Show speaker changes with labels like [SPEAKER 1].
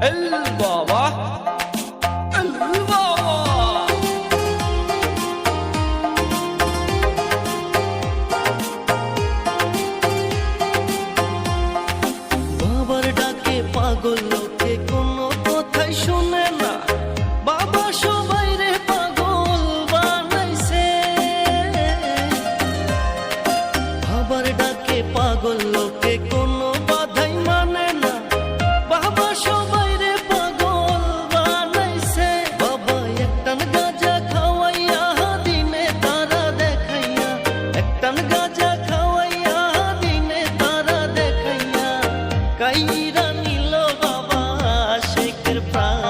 [SPEAKER 1] El Baba, El Baba.
[SPEAKER 2] বাবার ডাকে পাগল লোকে কোনো কথাই শুনে না, বাবা সবাই রে পাগল বানাইছে। বাবার ডাকে পাগল লোকে কোনো বাধাই মানে না, বাবা সবাই রে পাগল বানাইছে। বাবা একটান গাঁজা খাওয়াইয়া দিনে তারা দেখাইয়া, একটান গাঁজা খাওয়াইয়া দিনে তারা দেখাইয়া কাইরা নিল বাবা শেখের প্রাণ।